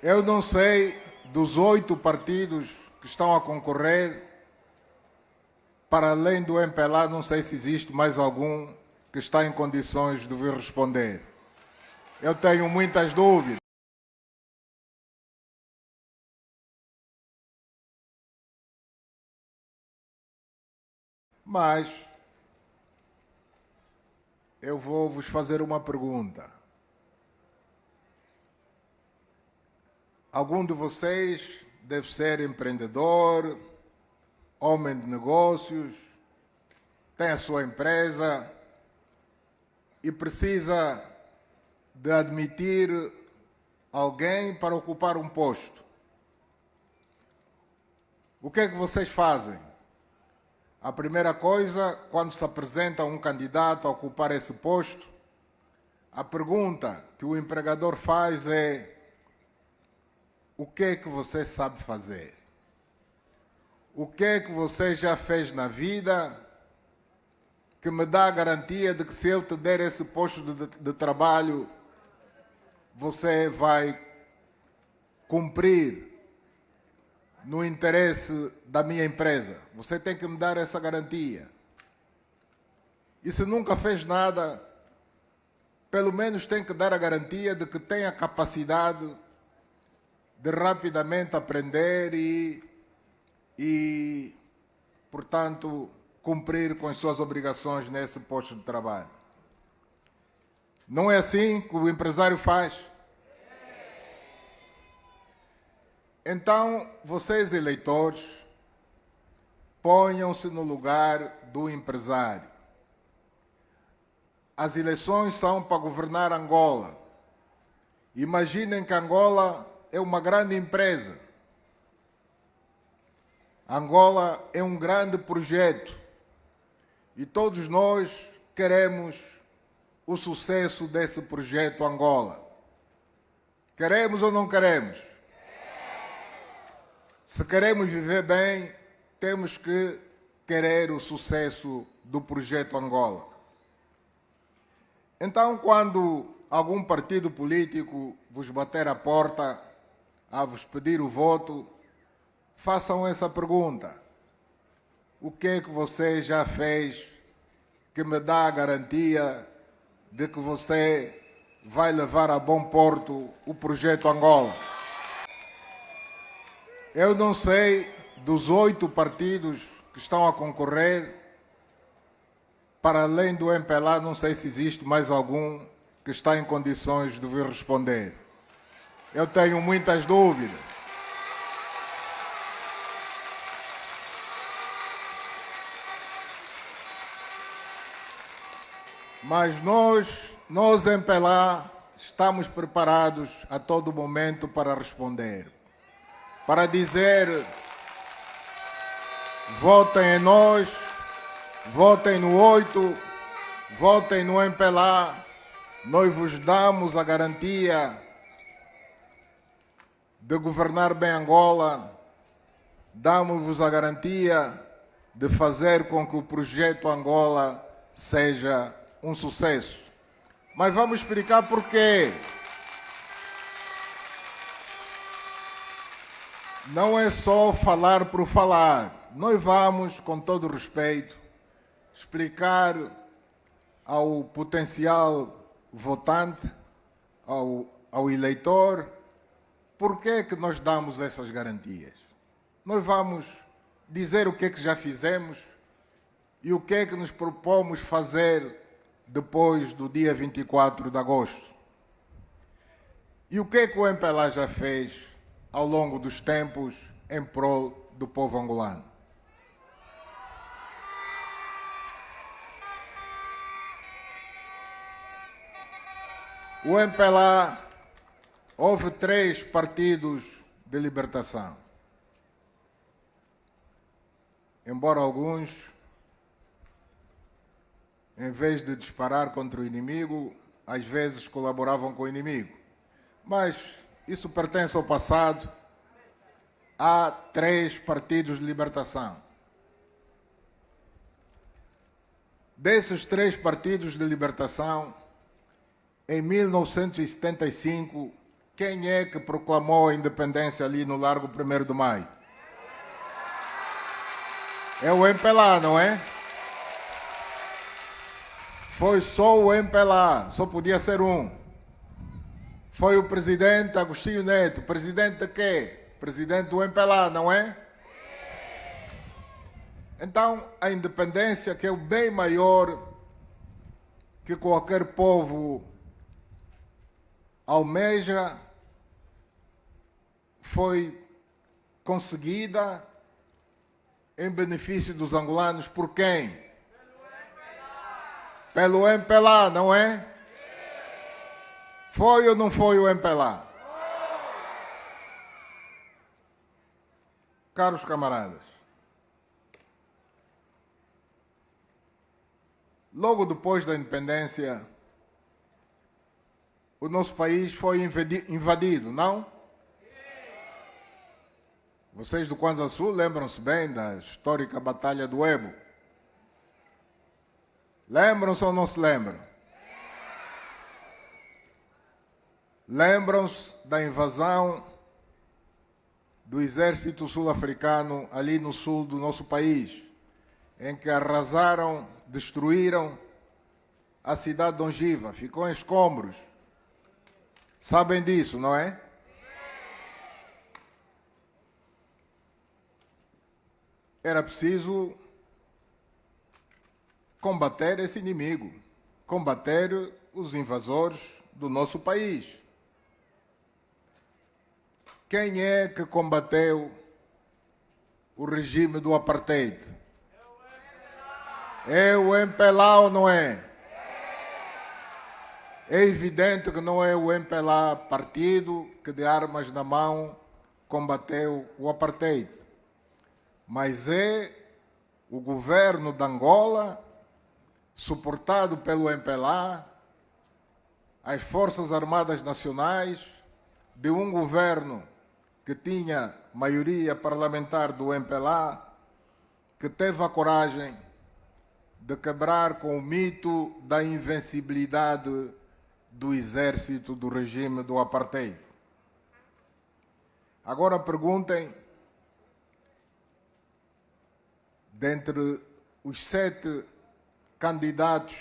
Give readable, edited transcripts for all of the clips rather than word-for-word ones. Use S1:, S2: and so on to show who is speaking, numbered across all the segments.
S1: Eu não sei dos 8 partidos que estão a concorrer, para além do MPLA, não sei se existe mais algum que está em condições de vir responder. Eu tenho muitas dúvidas. Mas eu vou vos fazer uma pergunta. Algum de vocês deve ser empreendedor, homem de negócios, tem a sua empresa e precisa de admitir alguém para ocupar um posto. O que é que vocês fazem? A primeira coisa, quando se apresenta um candidato a ocupar esse posto, a pergunta que o empregador faz é: o que é que você sabe fazer? O que é que você já fez na vida que me dá a garantia de que, se eu te der esse posto de trabalho, você vai cumprir no interesse da minha empresa? Você tem que me dar essa garantia. E se nunca fez nada, pelo menos tem que dar a garantia de que tem a capacidade de rapidamente aprender e, portanto, cumprir com as suas obrigações nesse posto de trabalho. Não é assim que o empresário faz? Então, vocês, eleitores, ponham-se no lugar do empresário. As eleições são para governar Angola. Imaginem que Angola é uma grande empresa. Angola é um grande projeto. E todos nós queremos o sucesso desse projeto Angola. Queremos ou não queremos? Se queremos viver bem, temos que querer o sucesso do projeto Angola. Então, quando algum partido político vos bater à porta a vos pedir o voto, façam essa pergunta: o que é que você já fez que me dá a garantia de que você vai levar a bom porto o projeto Angola? Eu não sei dos 8 partidos que estão a concorrer, para além do MPLA, não sei se existe mais algum que está em condições de vir responder. Eu tenho muitas dúvidas. Mas nós MPLA, estamos preparados a todo momento para responder. Para dizer: votem em nós, votem no 8, votem no MPLA, nós vos damos a garantia de governar bem Angola, damos-vos a garantia de fazer com que o projeto Angola seja um sucesso. Mas vamos explicar porquê. Não é só falar por falar. Nós vamos, com todo respeito, explicar ao potencial votante, ao eleitor, por que é que nós damos essas garantias. Nós vamos dizer o que é que já fizemos e o que é que nos propomos fazer depois do dia 24 de agosto. E o que é que o MPLA já fez ao longo dos tempos em prol do povo angolano. O MPLA, houve 3 partidos de libertação. Embora alguns, em vez de disparar contra o inimigo, às vezes colaboravam com o inimigo. Mas isso pertence ao passado. Há 3 partidos de libertação. Desses 3 partidos de libertação, em 1975, Quem é que proclamou a independência ali no Largo 1º de Maio? É o MPLA, não é? Foi só o MPLA, só podia ser um. Foi o presidente Agostinho Neto. Presidente de quê? Presidente do MPLA, não é? Então, a independência, que é o bem maior que qualquer povo almeja, foi conseguida em benefício dos angolanos por quem? Pelo MPLA, não é? Foi ou não foi o MPLA? Caros camaradas, logo depois da independência, o nosso país foi invadido, não? Vocês do Kwanza Sul lembram-se bem da histórica Batalha do Ebo? Lembram-se ou não se lembram? Lembram-se da invasão do exército sul-africano ali no sul do nosso país, em que arrasaram, destruíram a cidade de Ongiva, ficou em escombros. Sabem disso, não é? Era preciso combater esse inimigo, combater os invasores do nosso país. Quem é que combateu o regime do apartheid? É o MPLA ou não é? É evidente que não é o MPLA partido que de armas na mão combateu o apartheid, mas é o governo de Angola, suportado pelo MPLA, as Forças Armadas Nacionais, de um governo que tinha maioria parlamentar do MPLA, que teve a coragem de quebrar com o mito da invencibilidade do exército do regime do apartheid. Agora perguntem, dentre os 7 candidatos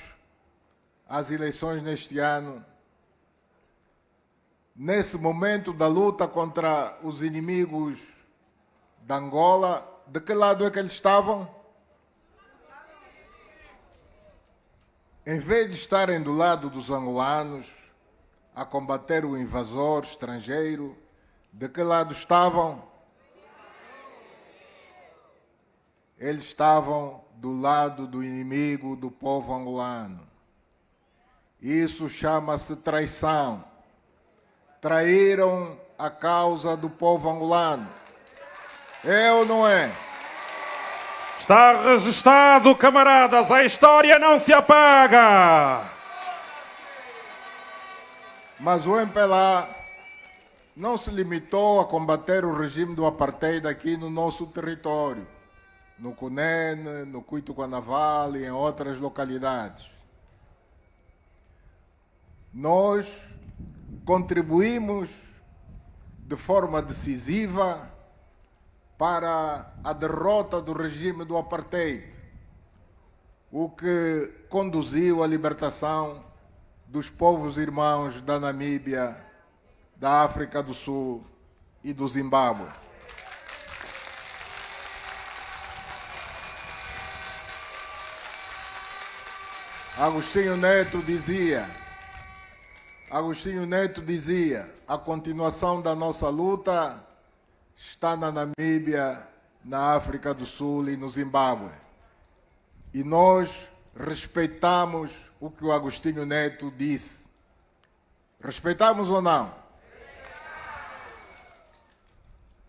S1: às eleições neste ano, nesse momento da luta contra os inimigos de Angola, de que lado é que eles estavam? Em vez de estarem do lado dos angolanos, a combater o invasor estrangeiro, de que lado estavam? Eles estavam do lado do inimigo do povo angolano. Isso chama-se traição. Traíram a causa do povo angolano. É ou não é?
S2: Está registado, camaradas, a história não se apaga.
S1: Mas o MPLA não se limitou a combater o regime do apartheid aqui no nosso território, no Cunene, no Cuito-Guanaval e em outras localidades. Nós contribuímos de forma decisiva para a derrota do regime do apartheid, o que conduziu à libertação dos povos irmãos da Namíbia, da África do Sul e do Zimbábue. Agostinho Neto dizia, a continuação da nossa luta está na Namíbia, na África do Sul e no Zimbábue. E nós respeitamos o que o Agostinho Neto disse. Respeitamos ou não?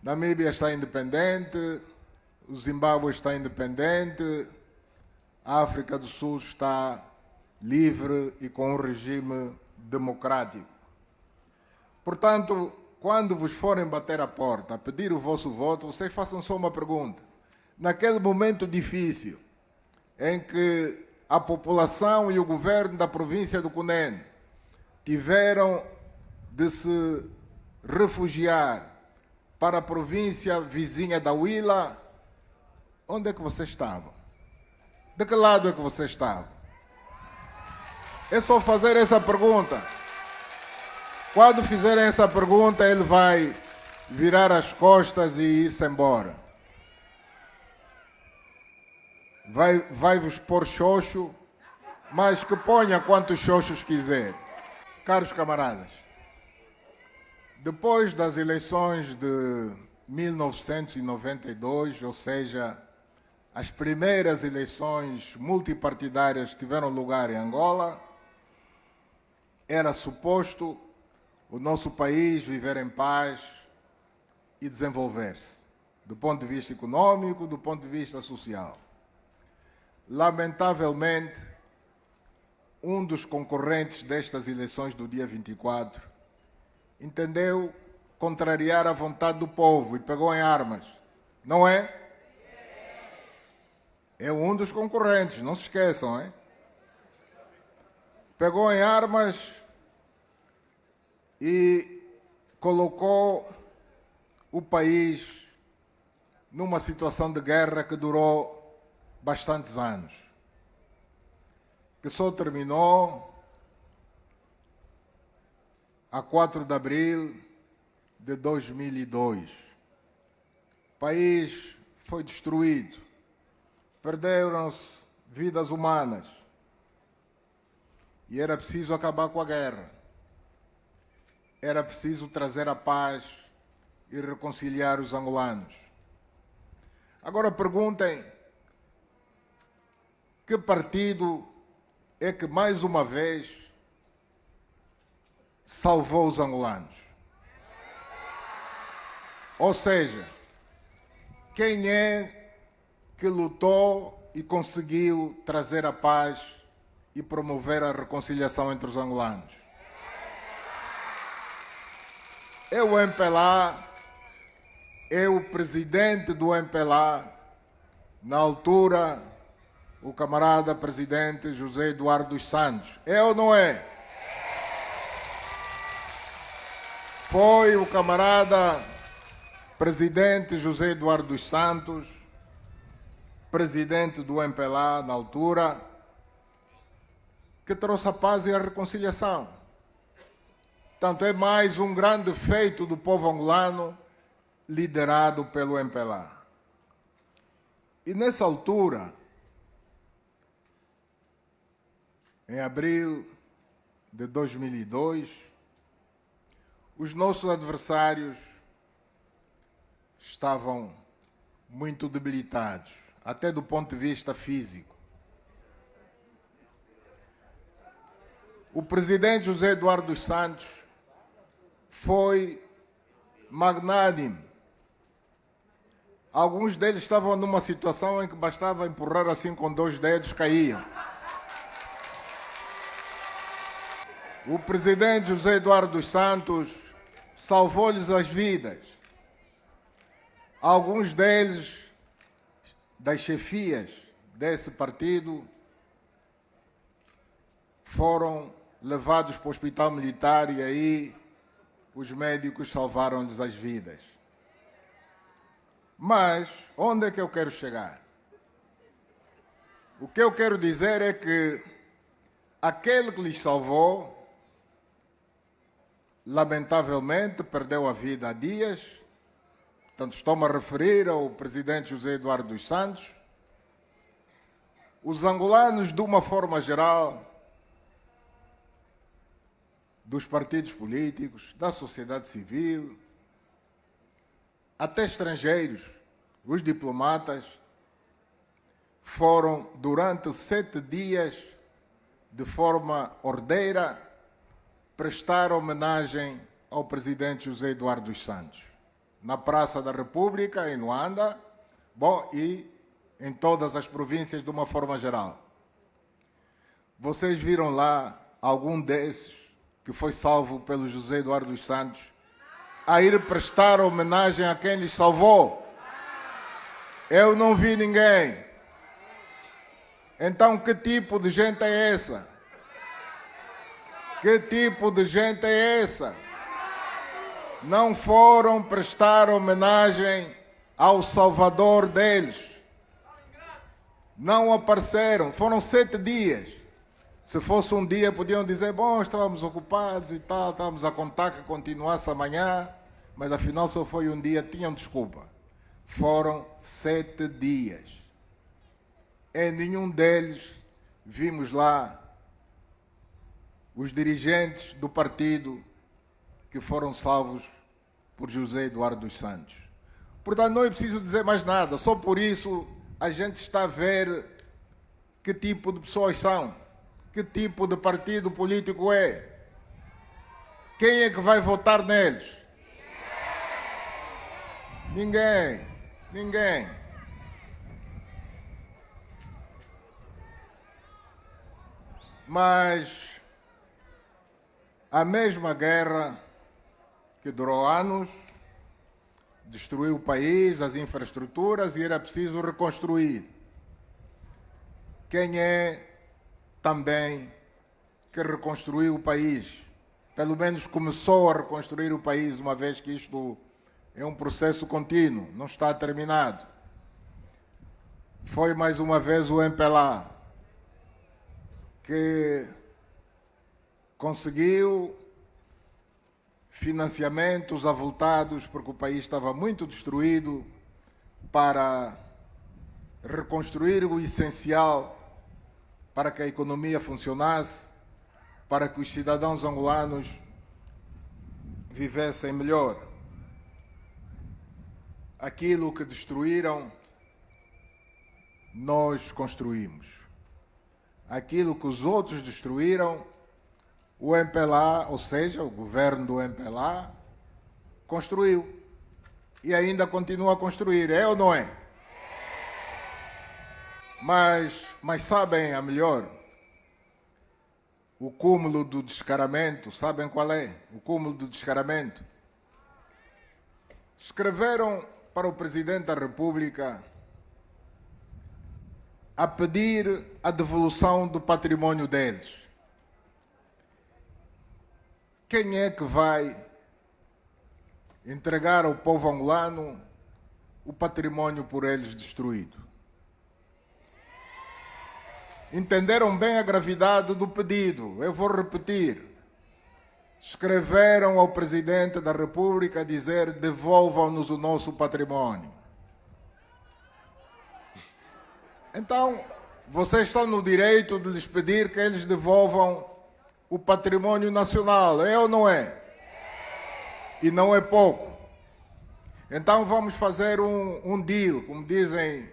S1: Namíbia está independente, o Zimbábue está independente, a África do Sul está livre e com um regime democrático. Portanto, quando vos forem bater a porta, a pedir o vosso voto, vocês façam só uma pergunta. Naquele momento difícil, em que a população e o governo da província do Cunene tiveram de se refugiar para a província vizinha da Huila, onde é que vocês estavam? De que lado é que vocês estavam? É só fazer essa pergunta. Quando fizerem essa pergunta, ele vai virar as costas e ir-se embora. Vai-vos pôr xoxo, mas que ponha quantos xoxos quiser. Caros camaradas, depois das eleições de 1992, ou seja, as primeiras eleições multipartidárias que tiveram lugar em Angola, era suposto o nosso país viver em paz e desenvolver-se, do ponto de vista econômico, do ponto de vista social. Lamentavelmente, um dos concorrentes destas eleições do dia 24 entendeu contrariar a vontade do povo e pegou em armas, não é? É um dos concorrentes, não se esqueçam, hein? Pegou em armas e colocou o país numa situação de guerra que durou bastantes anos, que só terminou a 4 de abril de 2002. O país foi destruído, perderam-se vidas humanas e era preciso acabar com a guerra. Era preciso trazer a paz e reconciliar os angolanos. Agora perguntem, que partido é que mais uma vez salvou os angolanos? Ou seja, quem é que lutou e conseguiu trazer a paz e promover a reconciliação entre os angolanos? É o MPLA, é o presidente do MPLA, na altura, o camarada presidente José Eduardo dos Santos. É ou não é? Foi o camarada presidente José Eduardo dos Santos, presidente do MPLA na altura, que trouxe a paz e a reconciliação. Portanto, é mais um grande feito do povo angolano liderado pelo MPLA. E nessa altura, em abril de 2002, os nossos adversários estavam muito debilitados, até do ponto de vista físico. O presidente José Eduardo dos Santos foi magnânimo. Alguns deles estavam numa situação em que bastava empurrar assim com 2 dedos, caíam. O presidente José Eduardo dos Santos salvou-lhes as vidas. Alguns deles, das chefias desse partido, foram levados para o hospital militar e aí os médicos salvaram-lhes as vidas. Mas, onde é que eu quero chegar? O que eu quero dizer é que aquele que lhes salvou, lamentavelmente, perdeu a vida há dias. Portanto, estou-me a referir ao presidente José Eduardo dos Santos. Os angolanos, de uma forma geral, dos partidos políticos, da sociedade civil, até estrangeiros, os diplomatas, foram durante 7 dias, de forma ordeira, prestar homenagem ao presidente José Eduardo dos Santos, na Praça da República, em Luanda, e em todas as províncias de uma forma geral. Vocês viram lá algum desses que foi salvo pelo José Eduardo dos Santos a ir prestar homenagem a quem lhes salvou? Eu não vi ninguém. Então, que tipo de gente é essa? Que tipo de gente é essa? não foram prestar homenagem ao salvador deles. Não apareceram, foram 7 dias. Se fosse um dia, podiam dizer, bom, estávamos ocupados e tal, estávamos a contar que continuasse amanhã, mas afinal só foi um dia, tinham desculpa. Foram 7 dias. Em nenhum deles vimos lá os dirigentes do partido que foram salvos por José Eduardo dos Santos. Portanto, não é preciso dizer mais nada, só por isso a gente está a ver que tipo de pessoas são, que tipo de partido político é, quem é que vai votar neles? Ninguém. Mas a mesma guerra que durou anos, destruiu o país, as infraestruturas e era preciso reconstruir. Quem é também que reconstruiu o país? Pelo menos começou a reconstruir o país, uma vez que isto é um processo contínuo, não está terminado. Foi mais uma vez o MPLA que conseguiu financiamentos avultados, porque o país estava muito destruído, para reconstruir o essencial para que a economia funcionasse, para que os cidadãos angolanos vivessem melhor. Aquilo que destruíram, nós construímos. Aquilo que os outros destruíram, o MPLA, ou seja, o governo do MPLA, construiu. E ainda continua a construir, é ou não é? Mas sabem a melhor? O cúmulo do descaramento, sabem qual é? O cúmulo do descaramento. Escreveram para o Presidente da República a pedir a devolução do património deles. Quem é que vai entregar ao povo angolano o património por eles destruído? Entenderam bem a gravidade do pedido? Eu vou repetir. Escreveram ao Presidente da República a dizer: devolvam-nos o nosso património. Então, vocês estão no direito de lhes pedir que eles devolvam o património nacional, é ou não é? E não é pouco. Então vamos fazer um deal, como dizem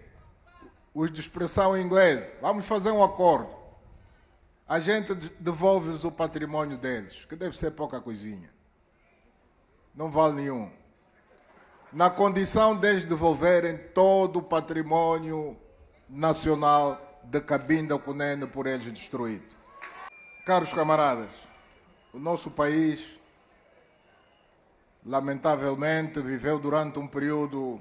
S1: os de expressão inglesa. Vamos fazer um acordo. A gente devolve-lhes o património deles, que deve ser pouca coisinha. Não vale nenhum. Na condição de eles devolverem todo o património nacional de Cabinda Cunene por eles destruído. Caros camaradas, o nosso país, lamentavelmente, viveu durante um período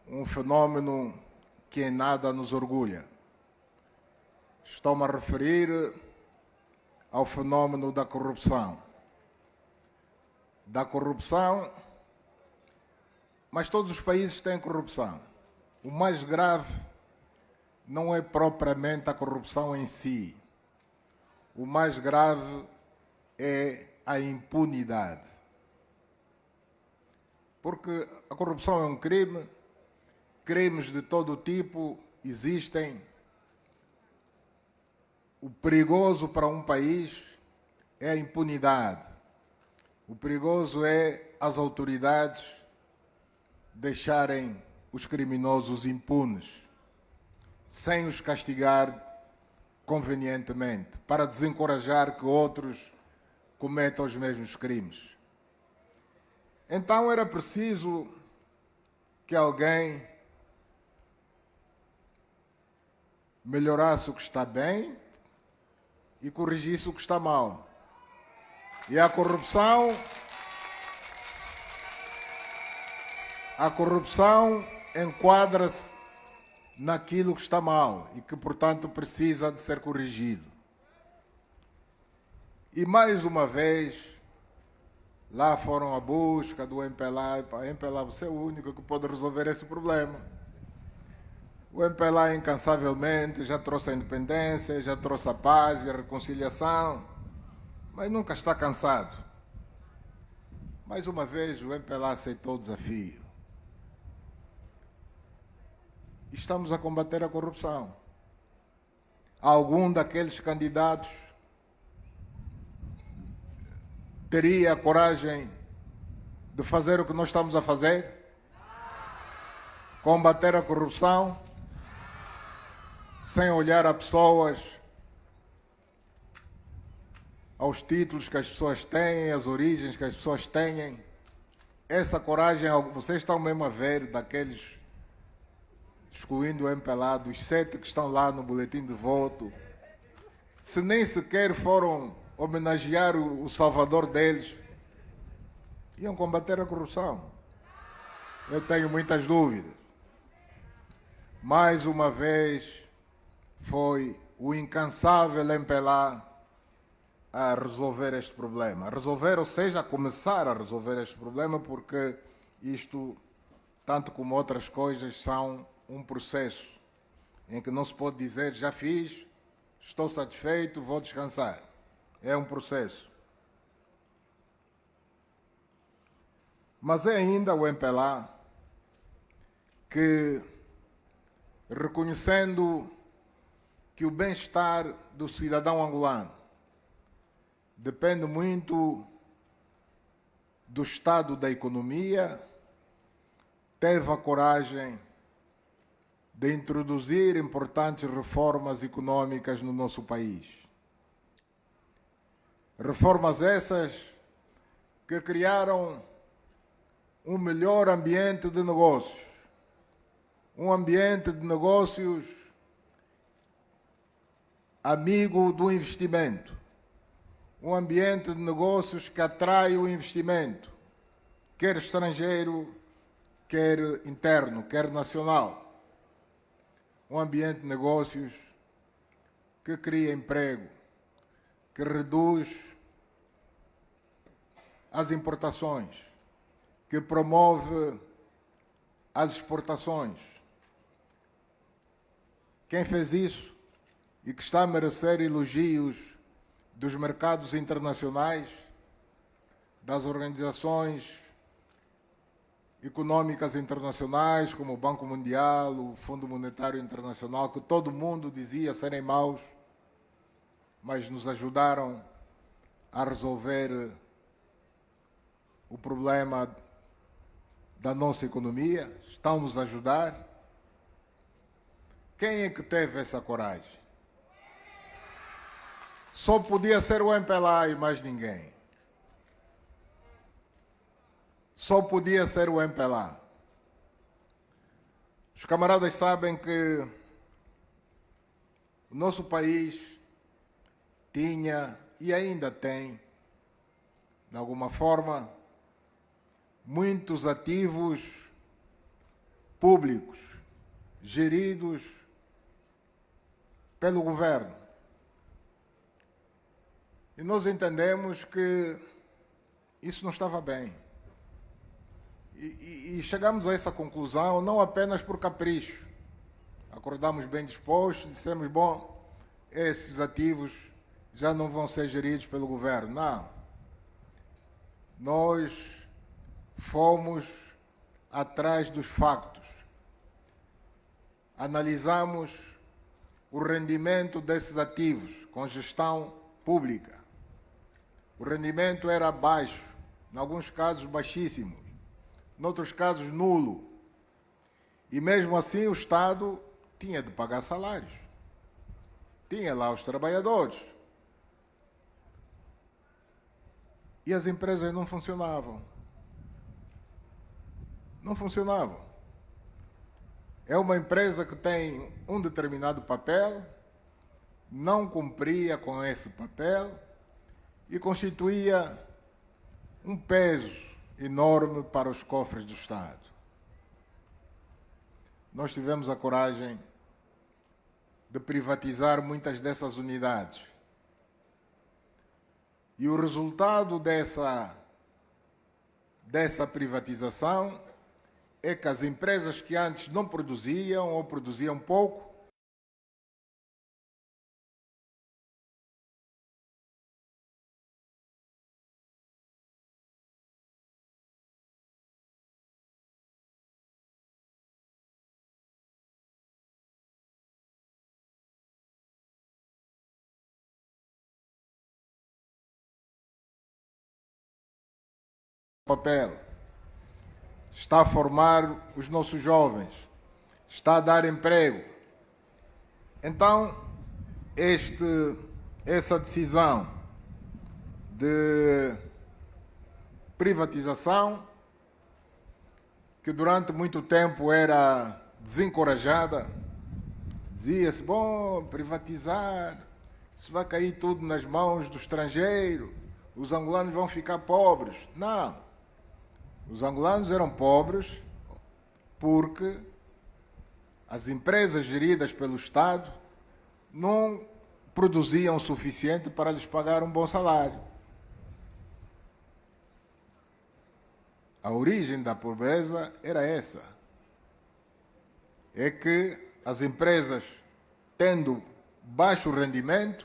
S1: um fenômeno que em nada nos orgulha. Estou-me a referir ao fenômeno da corrupção. Da corrupção, mas todos os países têm corrupção. O mais grave não é propriamente a corrupção em si. O mais grave é a impunidade. Porque a corrupção é um crime, crimes de todo tipo existem. O perigoso para um país é a impunidade. O perigoso é as autoridades deixarem os criminosos impunes, sem os castigar convenientemente, para desencorajar que outros cometam os mesmos crimes. Então era preciso que alguém melhorasse o que está bem e corrigisse o que está mal. E a corrupção enquadra-se naquilo que está mal e que, portanto, precisa de ser corrigido. E mais uma vez, lá foram à busca do MPLA. MPLA, você é o único que pode resolver esse problema. O MPLA incansavelmente já trouxe a independência, já trouxe a paz e a reconciliação, mas nunca está cansado. Mais uma vez, o MPLA aceitou o desafio. Estamos a combater a corrupção. Algum daqueles candidatos teria a coragem de fazer o que nós estamos a fazer? Combater a corrupção sem olhar a pessoas, aos títulos que as pessoas têm, às origens que as pessoas têm. Essa coragem, vocês estão mesmo a ver daqueles, excluindo o MPLA, dos 7 que estão lá no boletim de voto, se nem sequer foram homenagear o salvador deles, iam combater a corrupção. Eu tenho muitas dúvidas. Mais uma vez, foi o incansável MPLA a resolver este problema. A resolver, ou seja, a começar a resolver este problema, porque isto, tanto como outras coisas, são um processo em que não se pode dizer já fiz, estou satisfeito, vou descansar. É um processo. Mas é ainda o MPLA que, reconhecendo que o bem-estar do cidadão angolano depende muito do estado da economia, teve a coragem de introduzir importantes reformas econômicas no nosso país. Reformas essas que criaram um melhor ambiente de negócios, um ambiente de negócios amigo do investimento, um ambiente de negócios que atrai o investimento, quer estrangeiro, quer interno, quer nacional. Um ambiente de negócios que cria emprego, que reduz as importações, que promove as exportações. Quem fez isso e que está a merecer elogios dos mercados internacionais, das organizações econômicas internacionais, como o Banco Mundial, o Fundo Monetário Internacional, que todo mundo dizia serem maus, mas nos ajudaram a resolver o problema da nossa economia, estão nos a ajudar. Quem é que teve essa coragem? Só podia ser o MPLA e mais ninguém. Só podia ser o MPLA. Os camaradas sabem que o nosso país tinha e ainda tem, de alguma forma, muitos ativos públicos geridos pelo governo. E nós entendemos que isso não estava bem. E chegamos a essa conclusão não apenas por capricho. Acordamos bem dispostos, dissemos, bom, esses ativos já não vão ser geridos pelo governo. Não. Nós fomos atrás dos factos. Analisamos o rendimento desses ativos com gestão pública. O rendimento era baixo, em alguns casos baixíssimo, em outros casos nulo. E mesmo assim o Estado tinha de pagar salários. Tinha lá os trabalhadores. E as empresas não funcionavam. Não funcionavam. É uma empresa que tem um determinado papel, não cumpria com esse papel e constituía um peso enorme para os cofres do Estado. Nós tivemos a coragem de privatizar muitas dessas unidades. E o resultado dessa privatização é que as empresas que antes não produziam ou produziam pouco, papel, está a formar os nossos jovens, está a dar emprego. Então, essa decisão de privatização, que durante muito tempo era desencorajada, dizia-se, bom, privatizar, isso vai cair tudo nas mãos do estrangeiro, os angolanos vão ficar pobres. Não. Os angolanos eram pobres porque as empresas geridas pelo Estado não produziam o suficiente para lhes pagar um bom salário. A origem da pobreza era essa. É que as empresas, tendo baixo rendimento,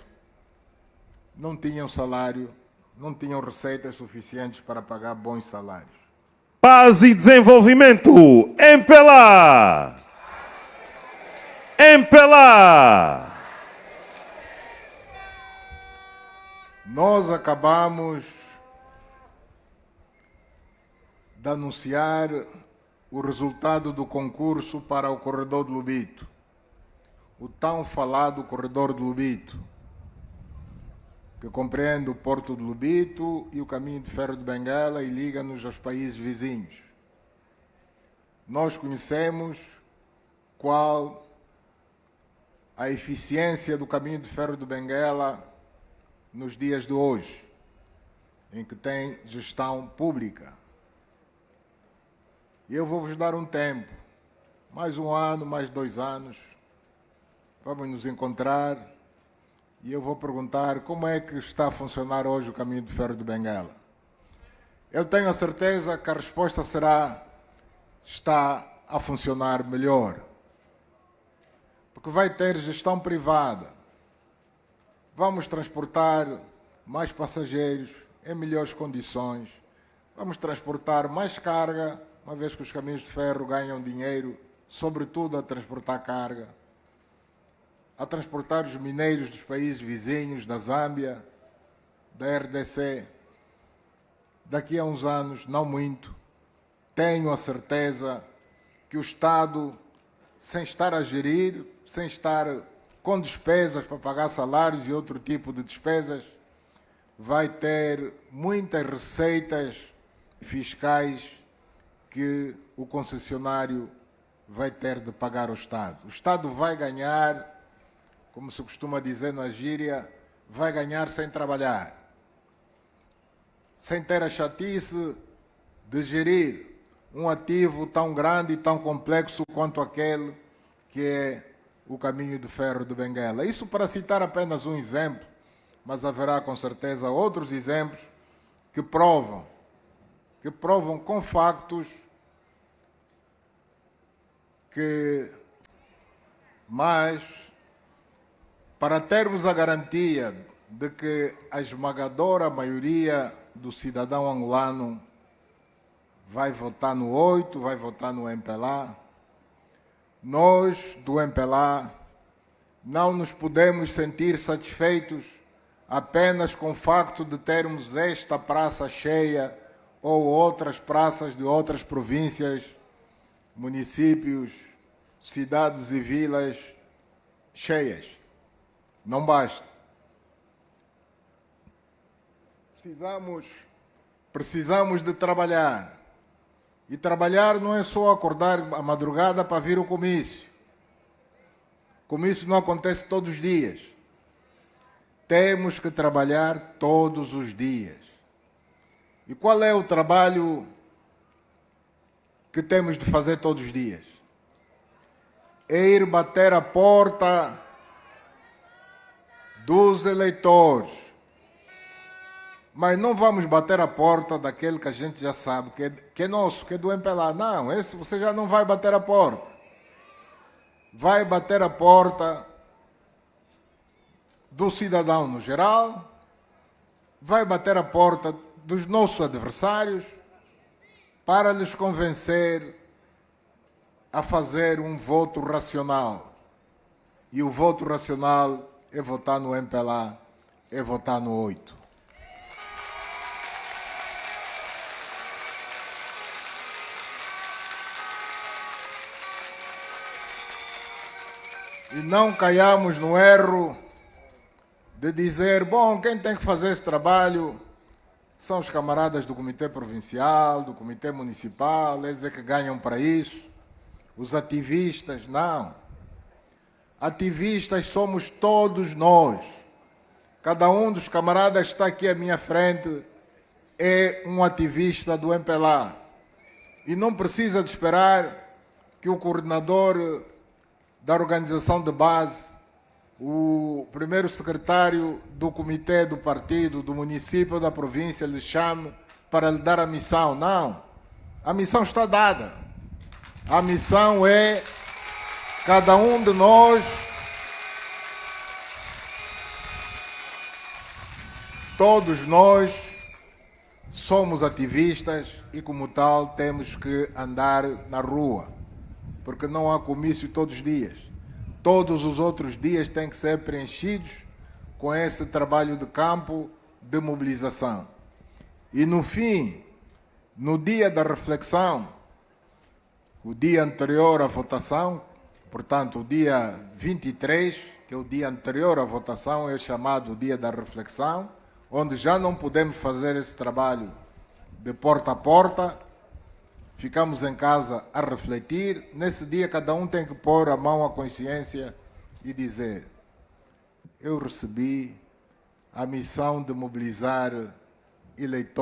S1: não tinham salário, não tinham receitas suficientes para pagar bons salários.
S2: Paz e desenvolvimento. MPLA! MPLA!
S1: Nós acabamos de anunciar o resultado do concurso para o Corredor de Lobito, o tão falado Corredor de Lobito, que compreende o Porto de Lobito e o Caminho de Ferro de Benguela e liga-nos aos países vizinhos. Nós conhecemos qual a eficiência do Caminho de Ferro de Benguela nos dias de hoje, em que tem gestão pública. E eu vou-vos dar um tempo, mais um ano, mais 2 anos, vamos nos encontrar e eu vou perguntar como é que está a funcionar hoje o Caminho de Ferro de Benguela. Eu tenho a certeza que a resposta será: está a funcionar melhor. Porque vai ter gestão privada. Vamos transportar mais passageiros em melhores condições. Vamos transportar mais carga, uma vez que os caminhos de ferro ganham dinheiro, sobretudo a transportar carga, a transportar os mineiros dos países vizinhos, da Zâmbia, da RDC. Daqui a uns anos, não muito, tenho a certeza que o Estado, sem estar a gerir, sem estar com despesas para pagar salários e outro tipo de despesas, vai ter muitas receitas fiscais que o concessionário vai ter de pagar ao Estado. O Estado vai ganhar, como se costuma dizer na gíria, vai ganhar sem trabalhar, sem ter a chatice de gerir um ativo tão grande e tão complexo quanto aquele que é o Caminho de Ferro de Benguela. Isso para citar apenas um exemplo, mas haverá com certeza outros exemplos que provam com factos que, mas para termos a garantia de que a esmagadora maioria do cidadão angolano vai votar no 8, vai votar no MPLA, nós do MPLA não nos podemos sentir satisfeitos apenas com o facto de termos esta praça cheia ou outras praças de outras províncias, municípios, cidades e vilas cheias. Não basta. Precisamos de trabalhar. E trabalhar não é só acordar à madrugada para vir ao comício. O comício não acontece todos os dias. Temos que trabalhar todos os dias. E qual é o trabalho que temos de fazer todos os dias? É ir bater a porta dos eleitores, Mas não vamos bater a porta daquele que a gente já sabe, que é nosso, que é do MPLA. Não, esse você já não vai bater a porta. Vai bater a porta do cidadão no geral, vai bater a porta dos nossos adversários para lhes convencer a fazer um voto racional. E o voto racional é votar no MPLA, é votar no 8. E não caiamos no erro de dizer, bom, quem tem que fazer esse trabalho são os camaradas do Comitê Provincial, do Comitê Municipal, eles é que ganham para isso, os ativistas. Não. Ativistas somos todos nós. Cada um dos camaradas que está aqui à minha frente é um ativista do MPLA. E não precisa de esperar que o coordenador da organização de base, o primeiro secretário do comitê do partido, do município, da província, lhe chame para lhe dar a missão. Não. A missão está dada. A missão é cada um de nós todos nós somos ativistas e, como tal, temos que andar na rua, porque não há comício todos os dias. Todos os outros dias têm que ser preenchidos com esse trabalho de campo de mobilização. E no fim, no dia da reflexão, o dia anterior à votação, portanto o dia 23, que é o dia anterior à votação, é chamado dia da reflexão, onde já não podemos fazer esse trabalho de porta a porta, ficamos em casa a refletir. Nesse dia cada um tem que pôr a mão à consciência e dizer: eu recebi a missão de mobilizar eleitores